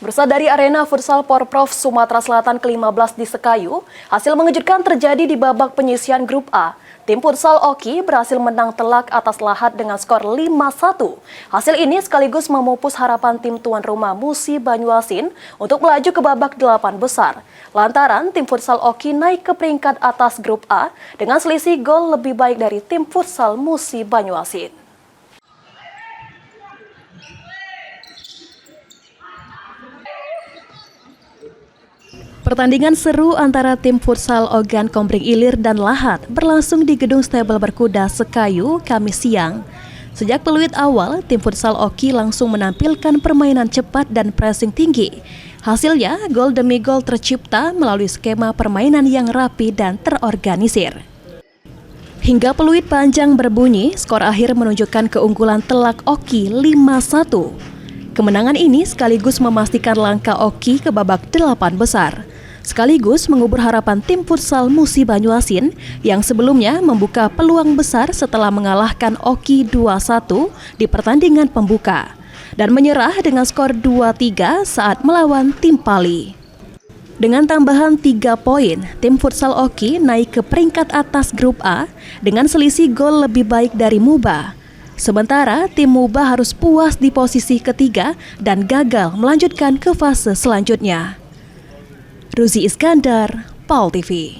Bersama dari arena futsal Porprov Sumatera Selatan ke-15 di Sekayu, hasil mengejutkan terjadi di babak penyisihan grup A. Tim futsal Oki berhasil menang telak atas Lahat dengan skor 5-1. Hasil ini sekaligus memupus harapan tim tuan rumah Musi Banyuasin untuk melaju ke babak 8 besar. Lantaran tim futsal Oki naik ke peringkat atas grup A dengan selisih gol lebih baik dari tim futsal Musi Banyuasin. Pertandingan seru antara tim futsal Ogan Komering Ilir dan Lahat berlangsung di Gedung Stable Berkuda Sekayu, Kamis siang. Sejak peluit awal, tim futsal Oki langsung menampilkan permainan cepat dan pressing tinggi. Hasilnya, gol demi gol tercipta melalui skema permainan yang rapi dan terorganisir. Hingga peluit panjang berbunyi, skor akhir menunjukkan keunggulan telak Oki 5-1. Kemenangan ini sekaligus memastikan langkah Oki ke babak 8 besar. Sekaligus mengubur harapan tim futsal Musi Banyuasin yang sebelumnya membuka peluang besar setelah mengalahkan Oki 2-1 di pertandingan pembuka dan menyerah dengan skor 2-3 saat melawan tim Pali. Dengan tambahan 3 poin, tim futsal Oki naik ke peringkat atas grup A dengan selisih gol lebih baik dari Muba. Sementara tim Muba harus puas di posisi ketiga dan gagal melanjutkan ke fase selanjutnya. Ruzi Iskandar, PAL TV.